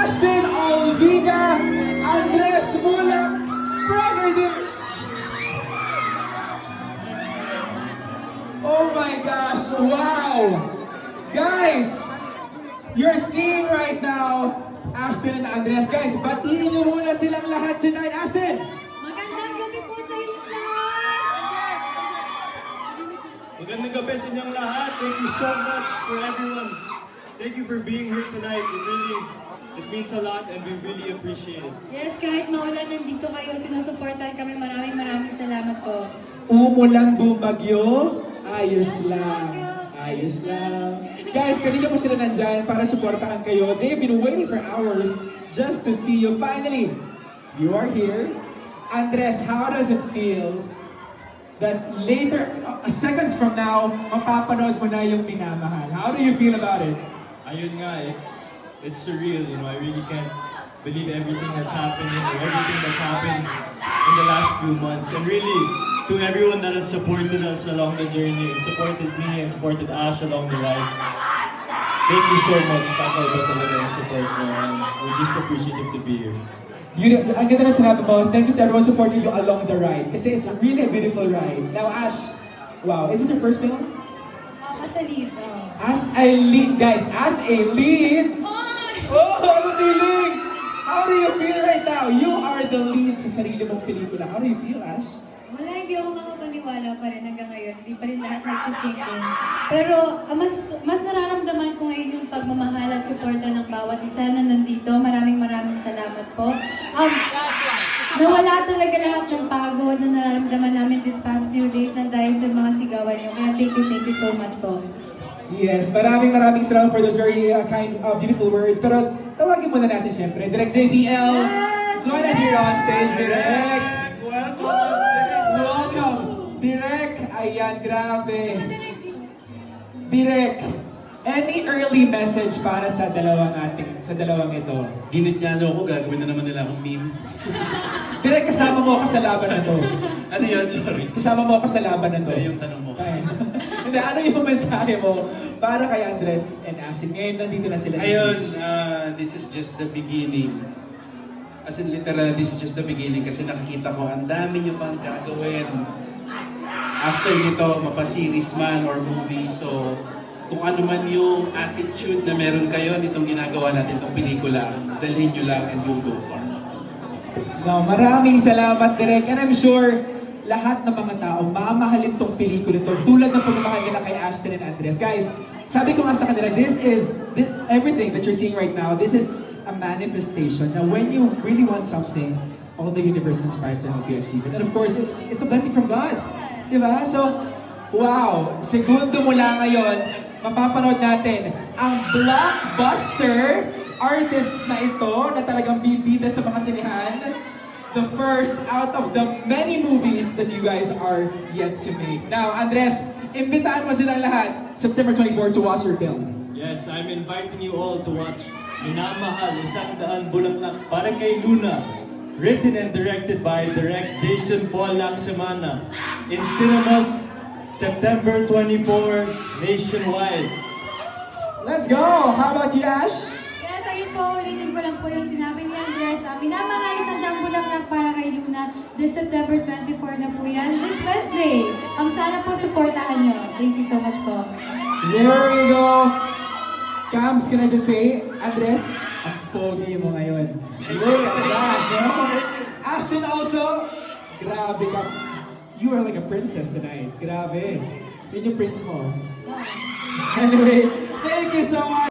Ashton Alviga, Andres Mula, brother din. Oh my gosh, wow! Guys, you're seeing right now Ashton and Andres. Guys, batiin niyo muna silang lahat tonight. Ashton! Magandang gabi po sa inyong lahat! Magandang gabi sa inyong lahat. Thank you so much for everyone. Thank you for being here tonight. It means a lot and we really appreciate it. Yes, kahit maulan, nandito kayo, sinusuportahan kami. Maraming salamat po. Umulang bumagyo, ayos lang. Ayos lang. Guys, kanina po sila nandyan para supportahan kayo. They've been waiting for hours just to see you. Finally, you are here. Andres, how does it feel that later, seconds from now, mapapanood mo na yung Minamahal? How do you feel about it? Ayun nga, it's surreal, you know. I really can't believe everything that's happening or everything that's happened in the last few months. And really, to everyone that has supported us along the journey, and supported me and supported Ash along the ride, thank you so much, Papa, ba talaga yung support mo. And we're just appreciative to be here. Ang ganda na sinabi mo, thank you to everyone supporting you along the ride. Kasi it's really a beautiful ride. Now, Ash, wow, is this your first film? As a lead. As a lead, guys, as a lead! Oh, ano feeling? How do you feel right now? You are the lead sa sarili mong pelikula. How do you feel, Ash? Wala, hindi ako makapaniwala pa rin hanggang ngayon. Hindi pa rin lahat nagsisink in. Pero mas nararamdaman ko ngayon yung pagmamahal at suporta ng bawat isa na nandito. Maraming salamat po. Nawala talaga lahat ng pagod na nararamdaman namin this past few days na dahil sa mga sigawan nyo. Kaya thank you so much po. Yes, maraming salamat for those very kind, beautiful words. Pero tawagin muna natin siyempre, Direk JPL. Yes! Join us here on stage, Direk. Welcome! Welcome, Direk. Ayan, grabe. Direk, any early message para sa dalawang ito? Ginit nga nyo ako, gagawin na naman nila akong meme. Direk, kasama mo ako sa laban na to. Ano yun? Sorry. Kasama mo ako sa laban na to. Ano yung tanong mo? Hindi, ano yung mensahe mo para kay Andres and Ashton? Ngayon, nandito na sila sa Ayun, stage. this is just the beginning. As in literal, this is just the beginning kasi nakikita ko, ang dami nyo pang gagawin. After nito, mapa-series man or movie, so kung ano man yung attitude na meron kayo nitong ginagawa natin itong pelikula, dalhin nyo lang and you'll go far. No, maraming salamat, Direk. And I'm sure lahat ng mga tao mamahalin tong pelikula to tulad ng pagmamahal nila kay Ashton and Andres. Guys, sabi ko nga sa kanila, everything that you're seeing right now, this is a manifestation. Now, when you really want something, all the universe conspires to help you achieve it. And of course, it's a blessing from God. Diba? So, wow, segundo mula ngayon, mapapanood natin ang blockbuster artists na ito na talagang bibida sa mga sinihan. The first out of the many movies that you guys are yet to make. Now, Andres, imbitaan mo silang lahat September 24 to watch your film. Yes, I'm inviting you all to watch Minamahal, 100 Bulaklak para kay Luna. Written and directed by Direk Jason Paul Lacsemana. In cinemas, September 24, nationwide. Let's go! How about you, Ash? Yes, ayun po, ulitin ko lang po yung sinabi ni Andres. Minamahal, 100 bulaklak para kay Luna. This September 24 na po yan. This Wednesday. Sana po supportahan nyo. Thank you so much po. There we go! Cams, can I just say, Andres, ang pogi mo ngayon. Look at that, no? Ashton also, grabe ka. You are like a princess tonight. Grabe. Yun yung prince mo. Anyway, thank you so much.